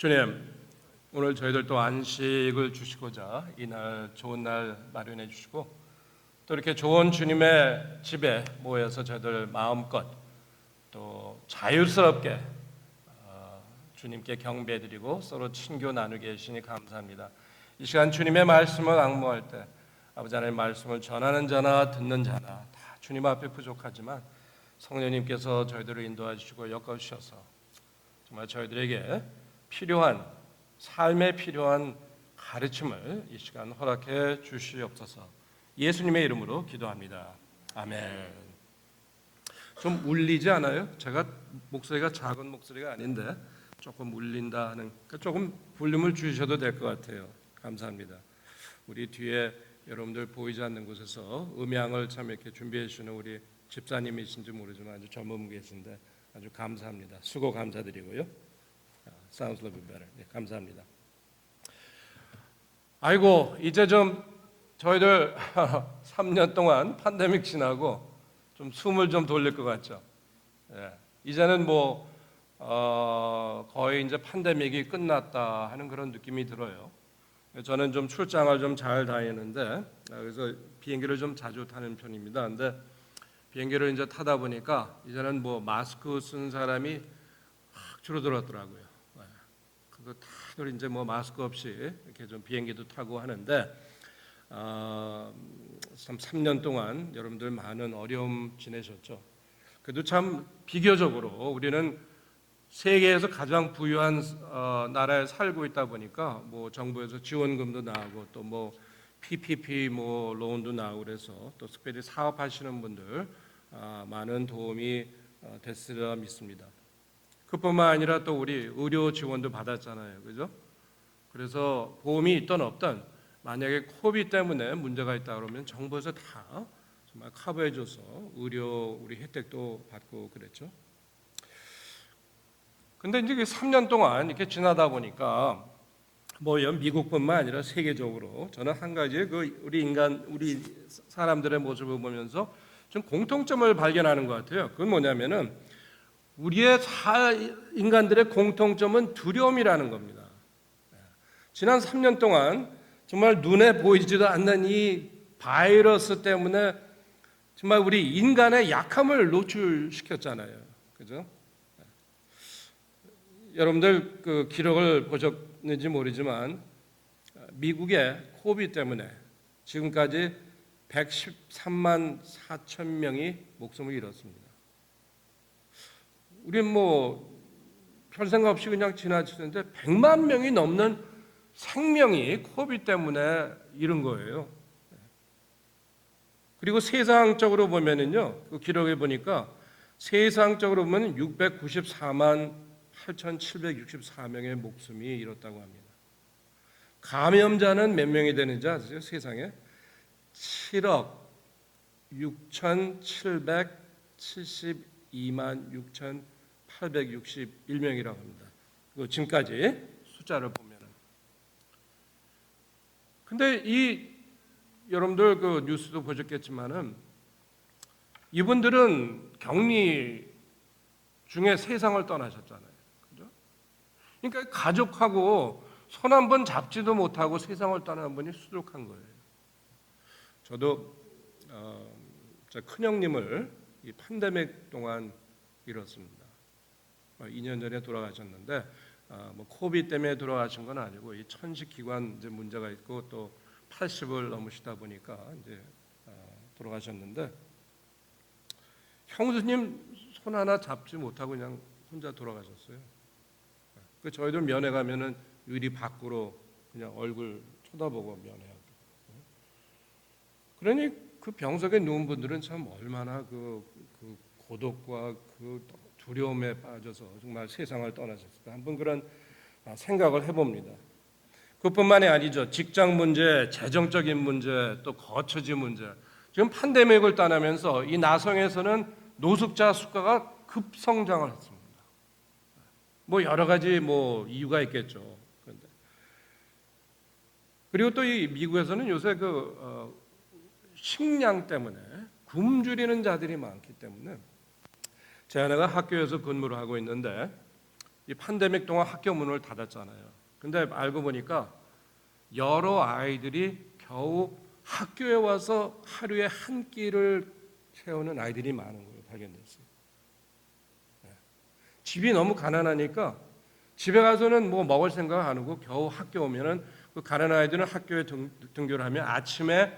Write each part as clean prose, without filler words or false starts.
주님, 오늘 저희들 또 안식을 주시고자 이날 좋은 날 마련해 주시고 또 이렇게 좋은 주님의 집에 모여서 저희들 마음껏 또 자유스럽게 주님께 경배드리고 서로 친교 나누게 해주시니 감사합니다. 이 시간 주님의 말씀을 앙모할 때 아버지 하나님의 말씀을 전하는 자나 듣는 자나 다 주님 앞에 부족하지만 성령님께서 저희들을 인도해 주시고 엮어 주셔서 정말 저희들에게 필요한 삶에 필요한 가르침을 이 시간 허락해 주시옵소서. 예수님의 이름으로 기도합니다. 아멘. 좀 울리지 않아요? 제가 목소리가 작은 목소리가 아닌데 조금 울린다 하는, 그러니까 조금 볼륨을 줄이셔도 될 것 같아요. 감사합니다. 우리 뒤에 여러분들 보이지 않는 곳에서 음향을 참 이렇게 준비해 주시는 우리 집사님이신지 모르지만 아주 젊은 계신데 아주 감사합니다. 수고 감사드리고요. Sounds a little bit better. 네, 감사합니다. 아이고, 이제 좀 저희들 3년 동안 팬데믹 지나고 좀 숨을 좀 돌릴 것 같죠. 예, 이제는 거의 이제 팬데믹이 끝났다 하는 그런 느낌이 들어요. 저는 좀 출장을 좀 잘 다니는데 그래서 비행기를 좀 자주 타는 편입니다. 근데 비행기를 이제 타다 보니까 이제는 마스크 쓴 사람이 확 줄어들었더라고요. 그거 다들 이제 마스크 없이 이렇게 좀 비행기도 타고 하는데 참 3년 동안 여러분들 많은 어려움 지내셨죠. 그래도 참 비교적으로 우리는 세계에서 가장 부유한 나라에 살고 있다 보니까 정부에서 지원금도 나오고 또 PPP 론도 나오고 그래서 또 특별히 사업하시는 분들 많은 도움이 됐으리라 믿습니다. 그뿐만 아니라 또 우리 의료 지원도 받았잖아요, 그죠? 그래서 보험이 있든 없든 만약에 코비드 때문에 문제가 있다 그러면 정부에서 다 정말 커버해줘서 의료 우리 혜택도 받고 그랬죠. 근데 이제 3년 동안 이렇게 지나다 보니까 미국뿐만 아니라 세계적으로 저는 한 가지 우리 사람들의 모습을 보면서 좀 공통점을 발견하는 것 같아요. 그건 뭐냐면은 우리의 인간들의 공통점은 두려움이라는 겁니다. 지난 3년 동안 정말 눈에 보이지도 않는 이 바이러스 때문에 정말 우리 인간의 약함을 노출시켰잖아요. 그죠? 여러분들 그 기록을 보셨는지 모르지만 미국의 코비드 때문에 지금까지 113만 4천 명이 목숨을 잃었습니다. 우린 별 생각 없이 그냥 지나치는데 100만 명이 넘는 생명이 코비드 때문에 잃은 거예요. 그리고 세상적으로 보면은요, 그 기록에 보니까 세상적으로 보면 694만 8,764명의 목숨이 잃었다고 합니다. 감염자는 몇 명이 되는지 아세요? 세상에 7억 6,772만 6,861명이라고 합니다. 지금까지 숫자를 보면은. 근데 여러분들 그 뉴스도 보셨겠지만은 이분들은 격리 중에 세상을 떠나셨잖아요. 그죠? 그러니까 가족하고 손 한 번 잡지도 못하고 세상을 떠나는 분이 수두룩한 거예요. 저도 제 큰형님을 이 팬데믹 동안 잃었습니다. 2년 전에 돌아가셨는데 코비드 때문에 돌아가신 건 아니고 이 천식기관 이제 문제가 있고 또 80을 넘으시다 보니까 이제 돌아가셨는데 형수님 손 하나 잡지 못하고 그냥 혼자 돌아가셨어요. 그 저희들 면회 가면은 유리 밖으로 그냥 얼굴 쳐다보고 면회하고. 그러니 그 병석에 누운 분들은 참 얼마나 그 고독과 그 두려움에 빠져서 정말 세상을 떠나셨을까 한번 그런 생각을 해봅니다. 그뿐만이 아니죠. 직장 문제, 재정적인 문제, 또 거처지 문제. 지금 팬데믹을 떠나면서 이 나성에서는 노숙자 수가가 급성장을 했습니다. 여러 가지 이유가 있겠죠. 그런데 그리고 또 이 미국에서는 요새 식량 때문에 굶주리는 자들이 많기 때문에 제 아내가 학교에서 근무를 하고 있는데 이 팬데믹 동안 학교 문을 닫았잖아요. 근데 알고 보니까 여러 아이들이 겨우 학교에 와서 하루에 한 끼를 채우는 아이들이 많은 거예요. 발견됐어요. 집이 너무 가난하니까 집에 가서는 뭐 먹을 생각 안 하고 겨우 학교 오면은 그 가난한 아이들은 학교에 등교를 하면 아침에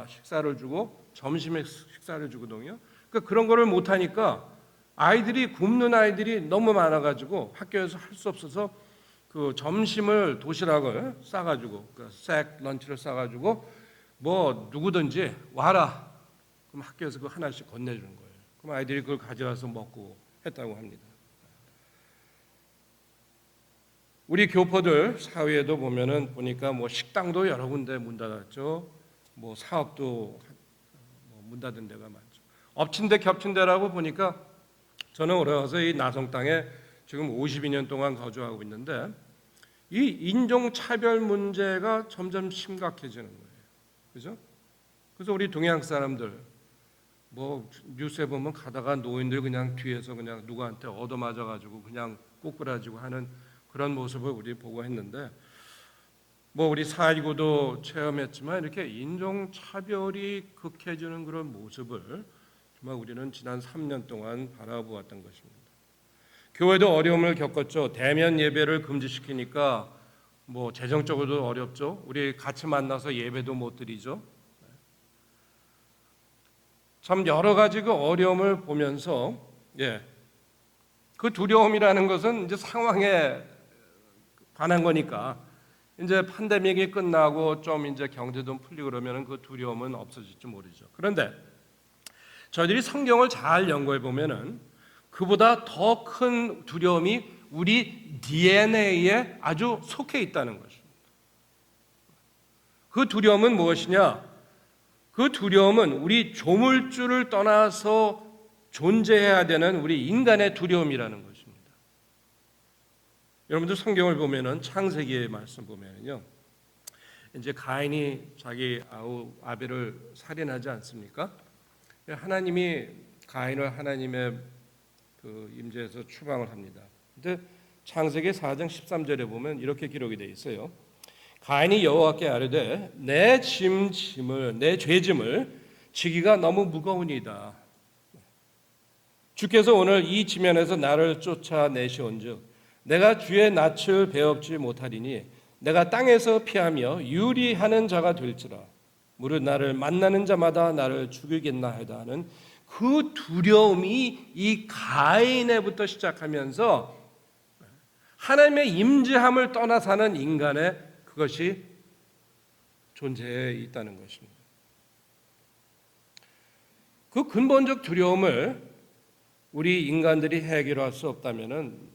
식사를 주고 점심에 식사를 주거든요. 그러니까 그런 거를 못 하니까 아이들이 굶는 아이들이 너무 많아가지고 학교에서 할 수 없어서 그 점심을 도시락을 싸가지고 색 런치를 싸가지고 뭐 누구든지 와라. 그럼 학교에서 그 하나씩 건네주는 거예요. 그럼 아이들이 그걸 가져와서 먹고 했다고 합니다. 우리 교포들 사회에도 보면은 보니까 뭐 식당도 여러 군데 문 닫았죠. 뭐 사업도 문 닫은 데가 많죠. 엎친 데 겹친 데라고 보니까 저는 올해 와서 이 나성 땅에 지금 52년 동안 거주하고 있는데 이 인종차별 문제가 점점 심각해지는 거예요. 그죠? 그래서 우리 동양 사람들 뭐 뉴스에 보면 가다가 노인들 그냥 뒤에서 그냥 누구한테 얻어맞아 가지고 그냥 꼬꾸라지고 하는 그런 모습을 우리 보고 했는데 뭐 우리 4.19도 체험했지만 이렇게 인종차별이 극해지는 그런 모습을 정말 우리는 지난 3년 동안 바라보았던 것입니다. 교회도 어려움을 겪었죠. 대면 예배를 금지시키니까 뭐 재정적으로도 어렵죠. 우리 같이 만나서 예배도 못 드리죠. 참 여러 가지 그 어려움을 보면서 그 두려움이라는 것은 이제 상황에 관한 거니까 이제 팬데믹이 끝나고 좀 이제 경제도 풀리고 그러면 그 두려움은 없어질지 모르죠. 그런데 저희들이 성경을 잘 연구해 보면은 그보다 더 큰 두려움이 우리 DNA에 아주 속해 있다는 것입니다. 그 두려움은 무엇이냐? 그 두려움은 우리 조물주를 떠나서 존재해야 되는 우리 인간의 두려움이라는 것입니다. 여러분들 성경을 보면은 창세기의 말씀 보면요, 이제 가인이 자기 아우 아벨을 살인하지 않습니까? 하나님이 가인을 하나님의 그 임재에서 추방을 합니다. 근데 창세기 4장 13절에 보면 이렇게 기록이 되어 있어요. 가인이 여호와께 아뢰되 내 짐을 내 죄짐을 지기가 너무 무거우니이다. 주께서 오늘 이 지면에서 나를 쫓아내시온즉 내가 주의 낯을 배웁지 못하리니 내가 땅에서 피하며 유리하는 자가 될지라. 무릇 나를 만나는 자마다 나를 죽이겠나 하다 하는 그 두려움이 이 가인에부터 시작하면서 하나님의 임재함을 떠나 사는 인간의 그것이 존재해 있다는 것입니다. 그 근본적 두려움을 우리 인간들이 해결할 수 없다면은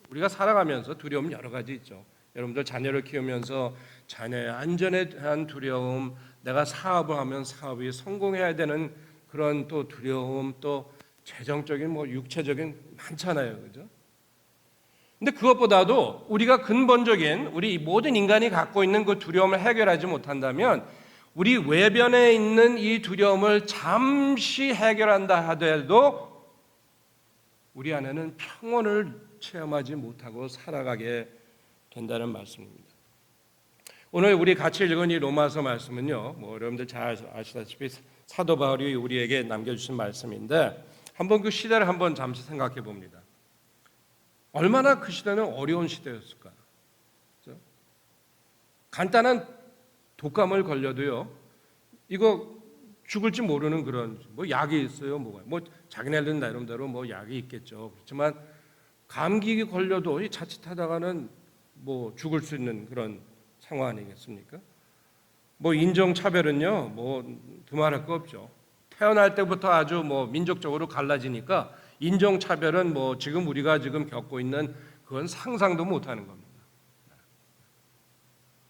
우리가 살아가면서 두려움 여러 가지 있죠. 여러분들 자녀를 키우면서 자녀의 안전에 대한 두려움, 내가 사업을 하면 사업이 성공해야 되는 그런 또 두려움, 또 재정적인 육체적인 많잖아요, 그죠? 근데 그것보다도 우리가 근본적인 우리 모든 인간이 갖고 있는 그 두려움을 해결하지 못한다면 우리 외변에 있는 이 두려움을 잠시 해결한다 하더라도 우리 안에는 평온을 체험하지 못하고 살아가게 된다는 말씀입니다. 오늘 우리 같이 읽은 이 로마서 말씀은요, 여러분들 잘 아시다시피 사도 바울이 우리에게 남겨주신 말씀인데 한번 그 시대를 한번 잠시 생각해 봅니다. 얼마나 그 시대는 어려운 시대였을까? 그렇죠? 간단한 독감을 걸려도요, 이거 죽을지 모르는 그런 약이 있어요. 자기네들은 나름대로 약이 있겠죠. 그렇지만 감기 걸려도 자칫하다가는 죽을 수 있는 그런 상황 아니겠습니까? 인종차별은요, 두말할 거 없죠. 태어날 때부터 아주 민족적으로 갈라지니까 인종차별은 지금 우리가 지금 겪고 있는 그건 상상도 못하는 겁니다.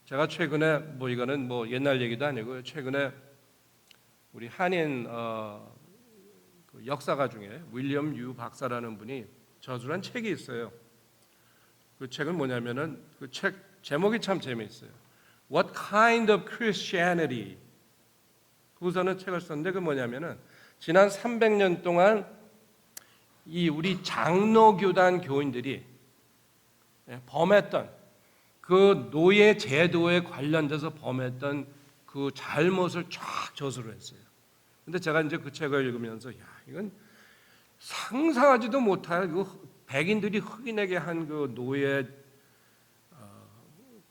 제가 최근에 이거는 옛날 얘기도 아니고 최근에 우리 한인 그 역사가 중에 윌리엄 유 박사라는 분이 저술한 책이 있어요. 그 책은 뭐냐면은 그 책 제목이 참 재미있어요. What kind of Christianity? 거기서는 책을 썼는데 그 뭐냐면은 지난 300년 동안 이 우리 장로교단 교인들이 범했던 그 노예 제도에 관련돼서 범했던 그 잘못을 쫙 저술을 했어요. 근데 제가 이제 그 책을 읽으면서 야, 이건 상상하지도 못할 그 백인들이 흑인에게 한 그 노예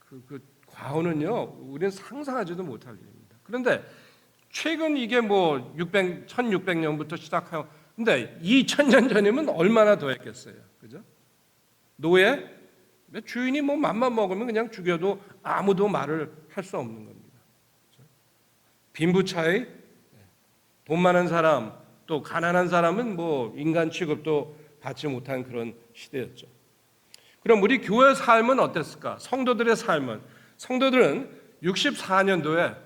그 과오는요, 우리는 상상하지도 못할 일입니다. 그런데 최근 이게 뭐 1600년부터 시작하고, 근데 2000년 전이면 얼마나 더 했겠어요, 그죠? 노예 주인이 뭐 맘만 먹으면 그냥 죽여도 아무도 말을 할 수 없는 겁니다. 빈부 차이, 돈 많은 사람 또 가난한 사람은 뭐 인간 취급도 받지 못한 그런 시대였죠. 그럼 우리 교회 삶은 어땠을까? 성도들의 삶은, 성도들은 64년도에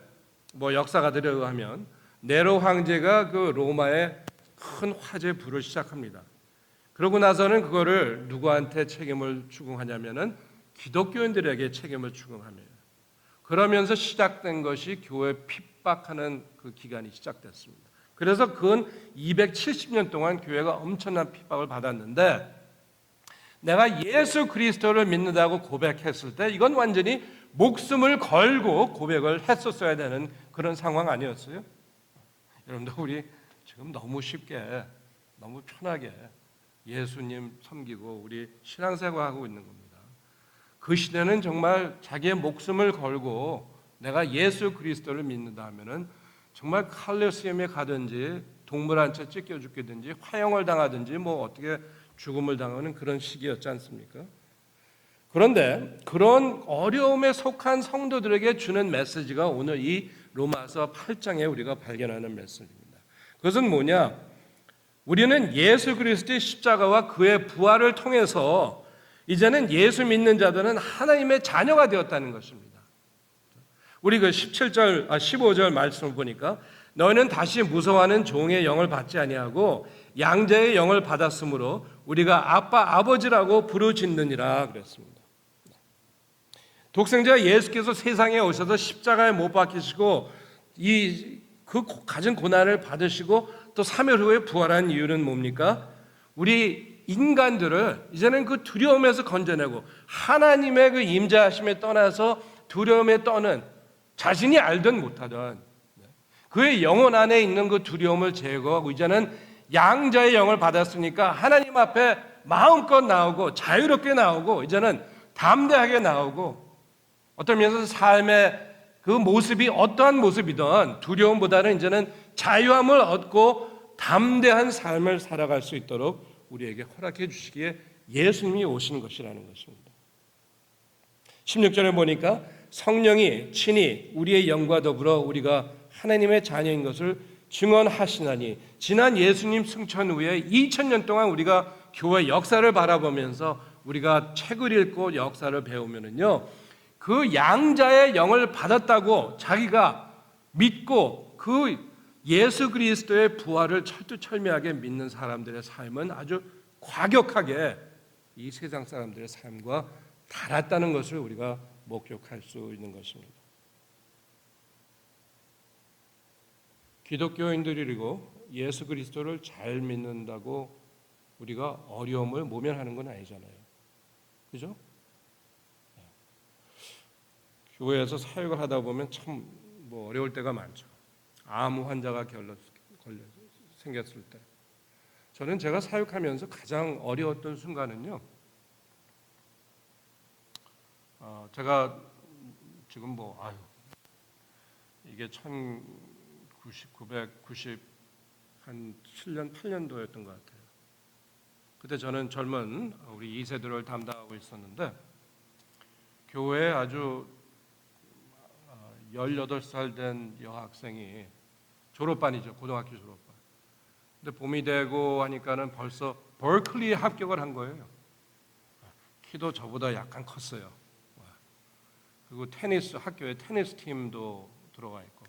뭐 역사가들에 의하면 네로 황제가 그 로마에 큰 화재 불을 시작합니다. 그러고 나서는 그거를 누구한테 책임을 추궁하냐면은 기독교인들에게 책임을 추궁합니다. 그러면서 시작된 것이 교회 핍박하는 그 기간이 시작됐습니다. 그래서 근 270년 동안 교회가 엄청난 핍박을 받았는데, 내가 예수 그리스도를 믿는다고 고백했을 때 이건 완전히 목숨을 걸고 고백을 했었어야 되는 그런 상황 아니었어요? 여러분들, 우리 지금 너무 쉽게, 너무 편하게 예수님 섬기고 우리 신앙생활하고 있는 겁니다. 그 시대는 정말 자기의 목숨을 걸고 내가 예수 그리스도를 믿는다 하면은 정말 칼로세움에 가든지 동물 한 채 찢겨 죽겠든지 화형을 당하든지 뭐 어떻게 죽음을 당하는 그런 시기였지 않습니까? 그런데 그런 어려움에 속한 성도들에게 주는 메시지가 오늘 이 로마서 8장에 우리가 발견하는 메시지입니다. 그것은 뭐냐? 우리는 예수 그리스도의 십자가와 그의 부활을 통해서 이제는 예수 믿는 자들은 하나님의 자녀가 되었다는 것입니다. 우리 그 15절 말씀을 보니까 너희는 다시 무서워하는 종의 영을 받지 아니하고 양자의 영을 받았으므로 우리가 아빠 아버지라고 부르짖느니라 그랬습니다. 독생자 예수께서 세상에 오셔서 십자가에 못 박히시고 그 가진 고난을 받으시고 또 3일 후에 부활한 이유는 뭡니까? 우리 인간들을 이제는 그 두려움에서 건져내고 하나님의 그 임재하심에 떠나서 두려움에 떠는, 자신이 알든 못하든 그의 영혼 안에 있는 그 두려움을 제거하고 이제는 양자의 영을 받았으니까 하나님 앞에 마음껏 나오고 자유롭게 나오고 이제는 담대하게 나오고, 어떤 면에서 삶의 그 모습이 어떠한 모습이든 두려움보다는 이제는 자유함을 얻고 담대한 삶을 살아갈 수 있도록 우리에게 허락해 주시기에 예수님이 오신 것이라는 것입니다. 16절에 보니까 성령이 친히 우리의 영과 더불어 우리가 하나님의 자녀인 것을 증언하시나니, 지난 예수님 승천 후에 2000년 동안 우리가 교회 역사를 바라보면서 우리가 책을 읽고 역사를 배우면은요, 그 양자의 영을 받았다고 자기가 믿고 그 예수 그리스도의 부활을 철두철미하게 믿는 사람들의 삶은 아주 과격하게 이 세상 사람들의 삶과 달랐다는 것을 우리가 목격할 수 있는 것입니다. 기독교인들이고 예수 그리스도를 잘 믿는다고 우리가 어려움을 모면하는 건 아니잖아요. 그죠? 교회에서 사역을 하다 보면 참 뭐 어려울 때가 많죠. 암 환자가 생겼을 때, 저는 제가 사역하면서 가장 어려웠던 순간은요, 제가 지금 뭐 이게 1990 한 7년 8년도였던 것 같아요. 그때 저는 젊은 우리 2세들을 담당하고 있었는데, 교회에 아주 18살 된 여학생이, 졸업반이죠, 고등학교 졸업반. 근데 봄이 되고 하니까는 벌써 버클리에 합격을 한 거예요. 키도 저보다 약간 컸어요. 그리고 학교에 테니스 팀도 들어가 있고.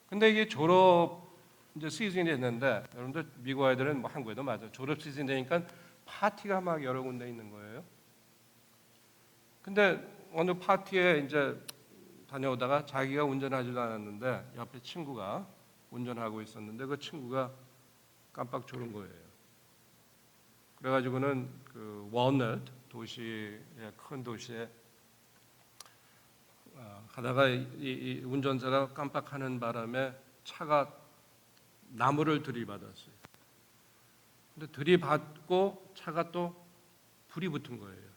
근데 이게 졸업 이제 시즌이 됐는데, 여러분들 미국 아이들은 뭐 한국에도 맞아요. 졸업 시즌 되니까 파티가 막 여러 군데 있는 거예요. 근데 어느 파티에 이제 다녀오다가 자기가 운전하지도 않았는데 옆에 친구가 운전하고 있었는데 그 친구가 깜빡 졸은 거예요. 그래가지고는 그 월넛 도시의 큰 도시에 가다가 이 운전자가 깜빡하는 바람에 차가 나무를 들이받았어요. 근데 들이받고 차가 또 불이 붙은 거예요.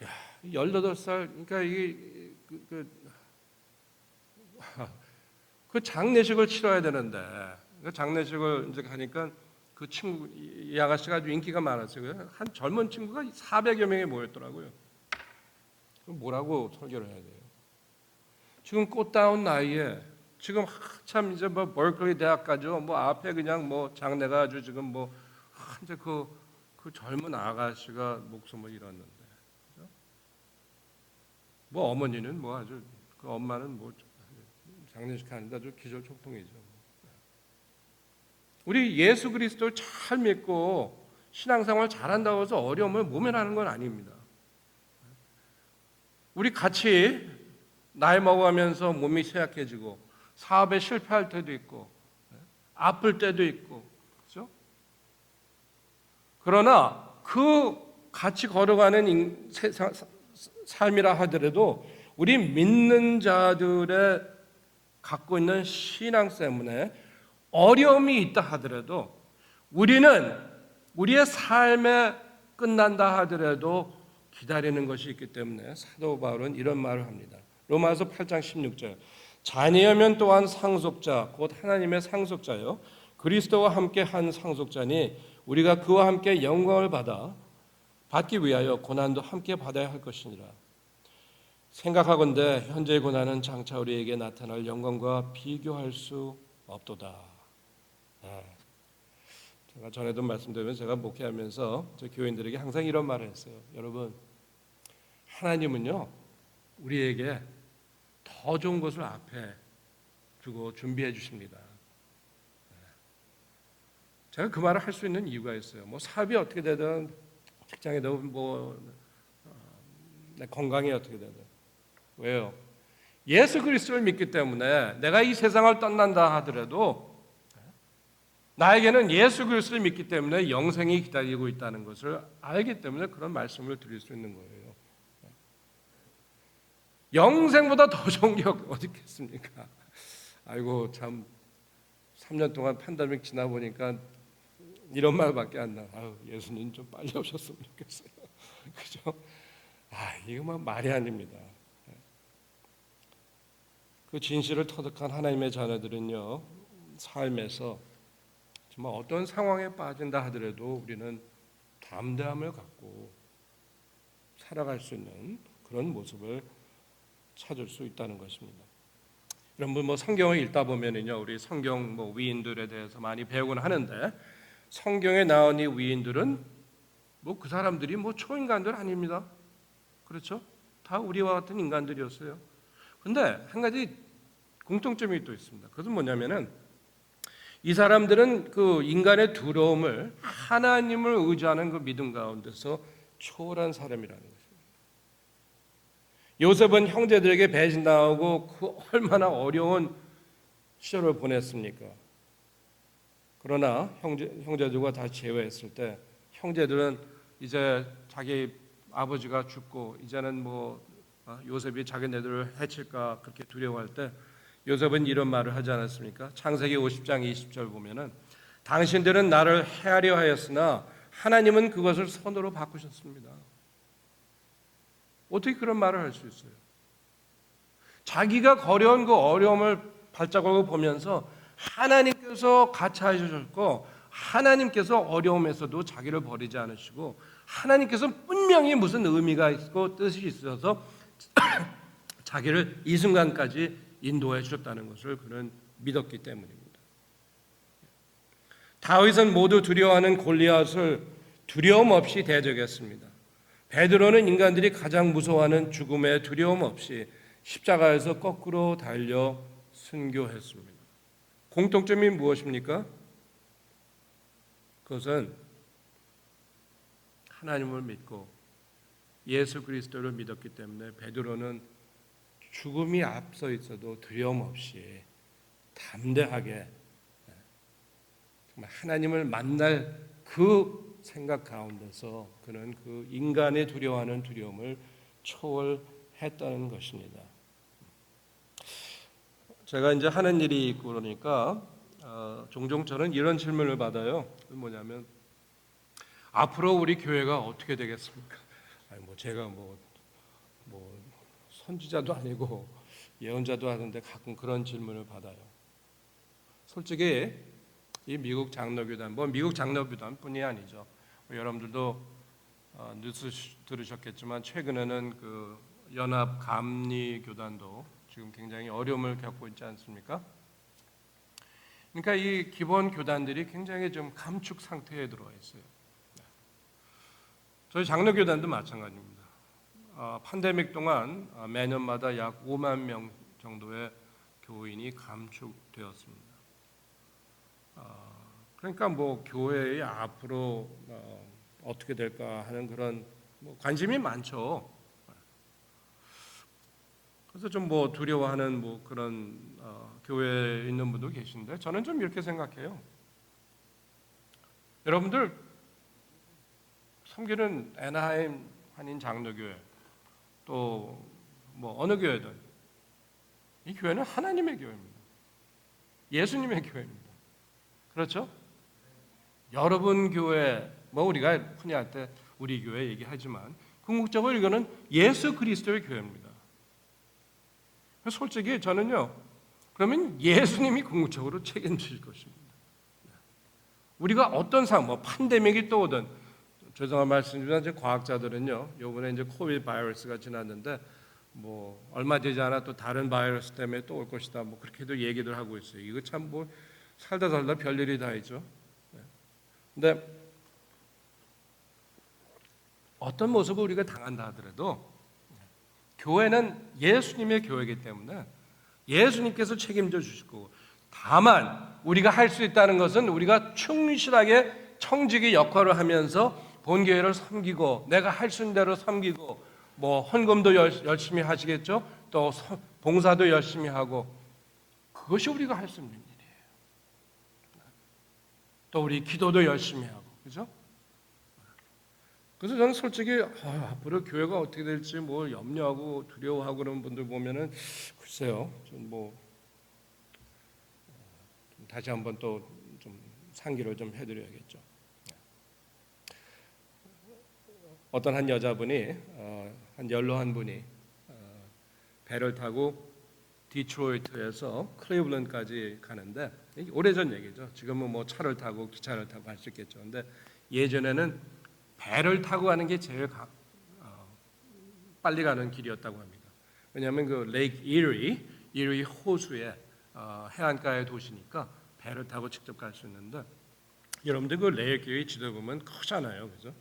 야, 18살, 그러니까 이게 그 장례식을 치러야 되는데 그 장례식을 이제 가니까 그 친구 이 아가씨가 아주 인기가 많았어요. 한 젊은 친구가 400여 명이 모였더라고요. 그럼 뭐라고 설교를 해야 돼요? 지금 꽃다운 나이에 지금 한참 이제 뭐 버클리 대학가죠. 뭐 앞에 그냥 뭐 장례가 아주 지금 뭐 이제 그 젊은 아가씨가 목숨을 잃었는데, 그죠? 뭐 어머니는 뭐 아주 그 엄마는 뭐 장례식 하는데 아주 기절초풍이죠. 우리 예수 그리스도를 잘 믿고 신앙생활 잘한다고 해서 어려움을 모면하는 건 아닙니다. 우리 같이 나이 먹어가면서 몸이 쇠약해지고 사업에 실패할 때도 있고 아플 때도 있고, 그렇죠? 그러나 그 같이 걸어가는 삶이라 하더라도 우리 믿는 자들의 갖고 있는 신앙 때문에 어려움이 있다 하더라도 우리는 우리의 삶에 끝난다 하더라도 기다리는 것이 있기 때문에 사도 바울은 이런 말을 합니다. 로마서 8장 16절. 자녀면 또한 상속자 곧 하나님의 상속자요 그리스도와 함께 한 상속자니 우리가 그와 함께 영광을 받기 위하여 고난도 함께 받아야 할 것이니라. 생각하건대 현재의 고난은 장차 우리에게 나타날 영광과 비교할 수 없도다. 제가 전에도 말씀드리면 제가 목회하면서 저 교인들에게 항상 이런 말을 했어요. 여러분, 하나님은요 우리에게 더 좋은 것을 앞에 두고 준비해 주십니다. 제가 그 말을 할 수 있는 이유가 있어요. 뭐 사업이 어떻게 되든 직장이든 뭐 내 건강이 어떻게 되든. 왜요? 예수 그리스도를 믿기 때문에 내가 이 세상을 떠난다 하더라도 나에게는 예수 그리스도를 믿기 때문에 영생이 기다리고 있다는 것을 알기 때문에 그런 말씀을 드릴 수 있는 거예요. 영생보다 더 좋은 게 어디 있겠습니까? 아이고 참 3년 동안 팬데믹 지나 보니까 이런 말밖에 안 나. 아유, 예수님 좀 빨리 오셨으면 좋겠어요. 그죠? 이거 막 말이 아닙니다. 그 진실을 터득한 하나님의 자녀들은요 삶에서 정말 어떤 상황에 빠진다 하더라도 우리는 담대함을 갖고 살아갈 수 있는 그런 모습을 찾을 수 있다는 것입니다. 여러분 뭐 성경을 읽다 보면은요 우리 성경 뭐 위인들에 대해서 많이 배우곤 하는데 성경에 나온 이 위인들은 뭐 그 사람들이 뭐 초인간들 아닙니다. 그렇죠? 다 우리와 같은 인간들이었어요. 근데 한 가지 공통점이 또 있습니다. 그것은 뭐냐면은 이 사람들은 그 인간의 두려움을 하나님을 의지하는 그 믿음 가운데서 초월한 사람이라는 것입니다. 요셉은 형제들에게 배신당하고 그 얼마나 어려운 시절을 보냈습니까? 그러나 형제들과 다 제외했을 때 형제들은 이제 자기 아버지가 죽고 이제는 뭐 요셉이 자기네들을 해칠까 그렇게 두려워할 때 요셉은 이런 말을 하지 않았습니까? 창세기 50장 20절 보면은 당신들은 나를 해하려 하였으나 하나님은 그것을 선으로 바꾸셨습니다. 어떻게 그런 말을 할 수 있어요? 자기가 거려온 그 어려움을 발자국을 보면서 하나님께서 같이 하셨고 하나님께서 어려움에서도 자기를 버리지 않으시고 하나님께서 분명히 무슨 의미가 있고 뜻이 있어서 자기를 이 순간까지 인도해 주셨다는 것을 그는 믿었기 때문입니다. 다윗은 모두 두려워하는 골리앗을 두려움 없이 대적했습니다. 베드로는 인간들이 가장 무서워하는 죽음에 두려움 없이 십자가에서 거꾸로 달려 순교했습니다. 공통점이 무엇입니까? 그것은 하나님을 믿고 예수 그리스도를 믿었기 때문에 베드로는 죽음이 앞서 있어도 두려움 없이 담대하게 정말 하나님을 만날 그 생각 가운데서 그는 그 인간의 두려워하는 두려움을 초월했다는 것입니다. 제가 이제 하는 일이 있고 그러니까 종종 저는 이런 질문을 받아요. 뭐냐면 앞으로 우리 교회가 어떻게 되겠습니까? 아니 뭐 제가 뭐 선지자도 아니고 예언자도 하는데 가끔 그런 질문을 받아요. 솔직히 이 미국 장로교단, 미국 장로교단뿐이 아니죠. 여러분들도 뉴스 들으셨겠지만 최근에는 그 연합 감리 교단도 지금 굉장히 어려움을 겪고 있지 않습니까? 그러니까 이 기본 교단들이 굉장히 좀 감축 상태에 들어와 있어요. 저희 장로교단도 마찬가지입니다. 팬데믹 동안 매년마다 약 5만 명 정도의 교인이 감축되었습니다. 그러니까 뭐 교회의 앞으로 어떻게 될까 하는 그런 관심이 많죠. 그래서 좀 두려워하는 그런 교회에 있는 분도 계신데 저는 좀 이렇게 생각해요. 여러분들 섬기는 애나하임 한인 장로교회 또 어느 교회든 이 교회는 하나님의 교회입니다. 예수님의 교회입니다. 그렇죠? 여러분 교회 우리가 흔히 할 때 우리 교회 얘기하지만 궁극적으로 이거는 예수 그리스도의 교회입니다. 솔직히 저는요. 그러면 예수님이 궁극적으로 책임질 것입니다. 우리가 어떤 상황, 팬데믹이 또 오든 죄송한 말씀이지만 이제 과학자들은요. 요번에 이제 코비드 바이러스가 지났는데 얼마 되지 않아 또 다른 바이러스 때문에 또 올 것이다. 그렇게도 얘기들 하고 있어요. 이거 참 살다 별일이 다 있죠. 근데 어떤 모습을 우리가 당한다 하더라도 교회는 예수님의 교회이기 때문에 예수님께서 책임져 주실 거고 다만 우리가 할 수 있다는 것은 우리가 충실하게 청지기 역할을 하면서 본교회를 섬기고 내가 할 수 있는 대로 섬기고 헌금도 열심히 하시겠죠. 또 봉사도 열심히 하고 그것이 우리가 할 수 있는 일이에요. 또 우리 기도도 열심히 하고 그죠? 그래서 저는 솔직히 앞으로 교회가 어떻게 될지 염려하고 두려워하고 그런 분들 보면은 글쎄요, 좀 다시 한번 또 좀 상기를 좀 해드려야겠죠. 어떤 한 여자분이 한 연로한 분이 배를 타고 디트로이트에서 클리블랜드까지 가는데 오래전 얘기죠. 지금은 차를 타고 기차를 타고 할 수 있겠죠. 근데 예전에는 배를 타고 가는 게 제일 빨리 가는 길이었다고 합니다. 왜냐하면 그 레이크 이리 호수의 해안가의 도시니까 배를 타고 직접 갈 수 있는데 여러분들 그 레이크 이리 지도 보면 크잖아요, 그죠?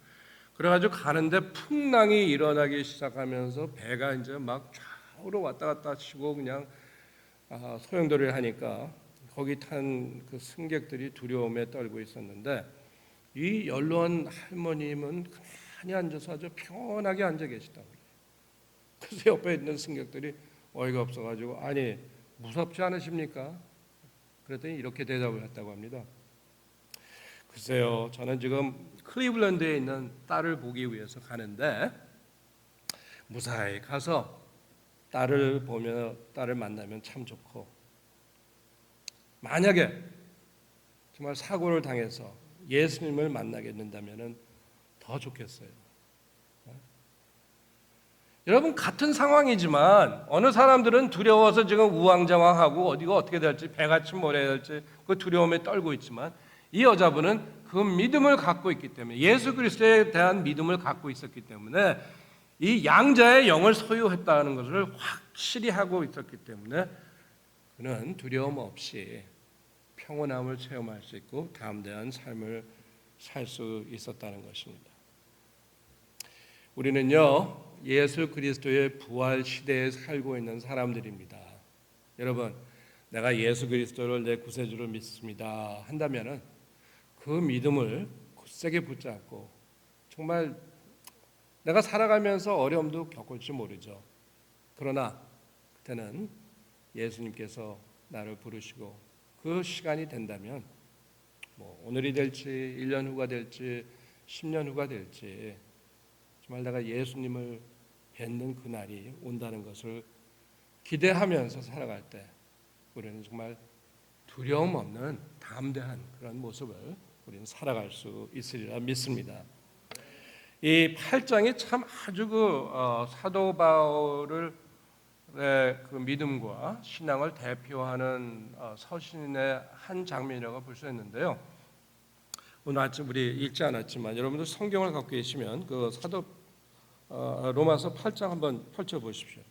그래가지고 가는데 풍랑이 일어나기 시작하면서 배가 이제 막 좌우로 왔다 갔다 치고 그냥 소용돌이를 하니까 거기 탄 그 승객들이 두려움에 떨고 있었는데 이 연로한 할머님은 가만히 앉아서 아주 편하게 앉아 계시다고 그래요. 그래서 옆에 있는 승객들이 어이가 없어가지고 아니 무섭지 않으십니까? 그랬더니 이렇게 대답을 했다고 합니다. 글쎄요, 저는 지금 클리블랜드에 있는 딸을 보기 위해서 가는데 무사히 가서 딸을 보며 딸을 만나면 참 좋고 만약에 정말 사고를 당해서 예수님을 만나게 된다면 더 좋겠어요. 여러분 같은 상황이지만 어느 사람들은 두려워서 지금 우왕좌왕하고 어디가 어떻게 될지 배같이 몰아야 될지 그 두려움에 떨고 있지만 이 여자분은 그 믿음을 갖고 있기 때문에 예수 그리스도에 대한 믿음을 갖고 있었기 때문에 이 양자의 영을 소유했다는 것을 확실히 하고 있었기 때문에 그는 두려움 없이 평온함을 체험할 수 있고 담대한 삶을 살 수 있었다는 것입니다. 우리는요 예수 그리스도의 부활 시대에 살고 있는 사람들입니다. 여러분, 내가 예수 그리스도를 내 구세주로 믿습니다 한다면은 그 믿음을 굳세게 붙잡고 정말 내가 살아가면서 어려움도 겪을지 모르죠. 그러나 그때는 예수님께서 나를 부르시고 그 시간이 된다면 뭐 오늘이 될지 1년 후가 될지 10년 후가 될지 정말 내가 예수님을 뵙는 그날이 온다는 것을 기대하면서 살아갈 때 우리는 정말 두려움 없는 담대한 그런 모습을 우리는 살아갈 수 있으리라 믿습니다. 이 8장이 참 아주 사도 바울의 그 믿음과 신앙을 대표하는 서신의 한 장면이라고 볼 수 있는데요. 오늘 아침 우리 읽지 않았지만 여러분들 성경을 갖고 계시면 그 사도 로마서 8장 한번 펼쳐 보십시오.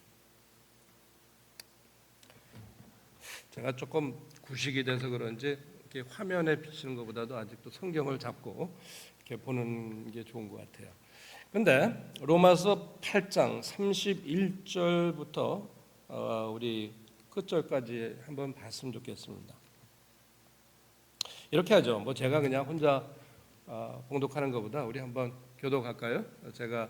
제가 조금 구식이 돼서 그런지 이렇게 화면에 비치는 것보다도 아직도 성경을 잡고 이렇게 보는 게 좋은 것 같아요. 근데 로마서 8장 31절부터 우리 끝절까지 한번 봤으면 좋겠습니다. 이렇게 하죠. 뭐 제가 그냥 혼자 봉독하는 것보다 우리 한번 교독할까요? 제가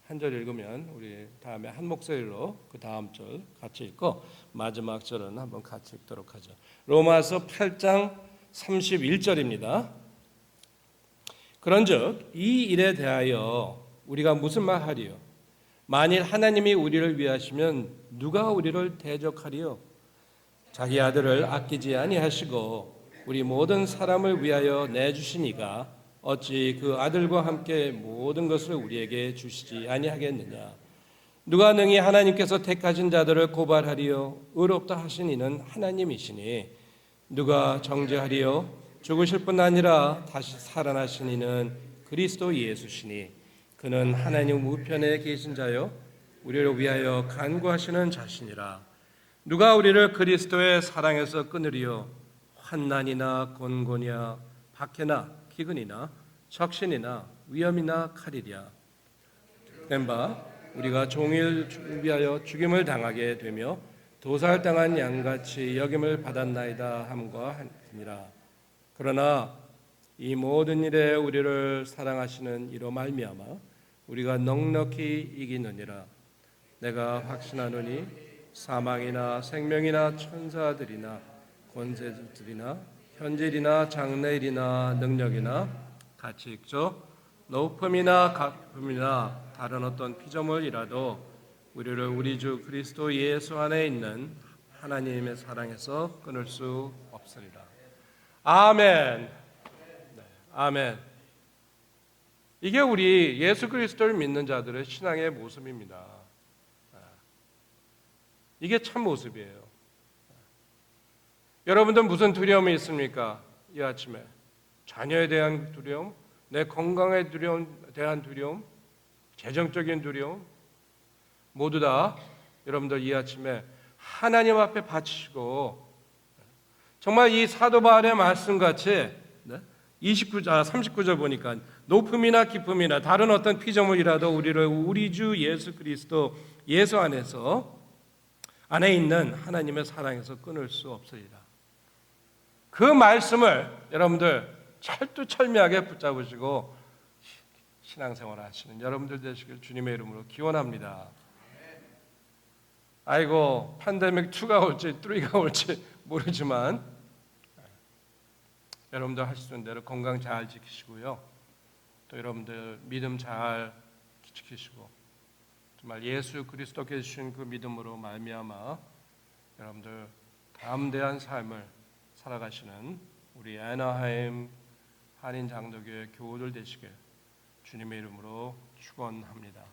한 절 읽으면 우리 다음에 한 목소리로 그 다음 절 같이 읽고 마지막 절은 한번 같이 읽도록 하죠. 로마서 8장 31절입니다. 그런즉 이 일에 대하여 우리가 무슨 말하리요? 만일 하나님이 우리를 위하시면 누가 우리를 대적하리요? 자기 아들을 아끼지 아니하시고 우리 모든 사람을 위하여 내주시니가 어찌 그 아들과 함께 모든 것을 우리에게 주시지 아니하겠느냐? 누가 능히 하나님께서 택하신 자들을 고발하리요? 의롭다 하신 이는 하나님이시니 누가 정죄하리요? 죽으실 뿐 아니라 다시 살아나신 이는 그리스도 예수시니 그는 하나님 우편에 계신 자요 우리를 위하여 간구하시는 자시니라. 누가 우리를 그리스도의 사랑에서 끊으리요? 환난이나 곤고냐 박해나 기근이나 적신이나 위험이나 칼이랴. 된 바 우리가 종일 준비하여 죽임을 당하게 되며 도살당한 양같이 여김을 받았나이다 함과 같으니라. 그러나 이 모든 일에 우리를 사랑하시는 이로 말미암아 우리가 넉넉히 이기느니라. 내가 확신하노니 사망이나 생명이나 천사들이나 권세들이나 현질이나 장래일이나 능력이나 같이 읽죠. 높음이나 가품이나 다른 어떤 피조물이라도 우리를 우리 주 그리스도 예수 안에 있는 하나님의 사랑에서 끊을 수 없으리라. 아멘. 네, 아멘. 이게 우리 예수 그리스도를 믿는 자들의 신앙의 모습입니다. 이게 참 모습이에요. 여러분들 무슨 두려움이 있습니까? 이 아침에 자녀에 대한 두려움, 내 건강에 대한 두려움, 재정적인 두려움 모두 다 여러분들 이 아침에 하나님 앞에 바치시고 정말 이 사도 바울의 말씀같이 39절 보니까 높음이나 기쁨이나 다른 어떤 피조물이라도 우리를 우리 주 예수 그리스도 예수 안에 있는 하나님의 사랑에서 끊을 수 없으리라. 그 말씀을 여러분들 철두철미하게 붙잡으시고 신앙생활 하시는 여러분들 되시길 주님의 이름으로 기원합니다. 아이고 팬데믹 2가 올지 3가 올지 모르지만 여러분들 하시는 대로 건강 잘 지키시고요. 또 여러분들 믿음 잘 지키시고 정말 예수 그리스도께 주신 그 믿음으로 말미암아 여러분들 담대한 삶을 살아가시는 우리 애나하임 한인 장로교회 교우들 되시길 주님의 이름으로 축원합니다.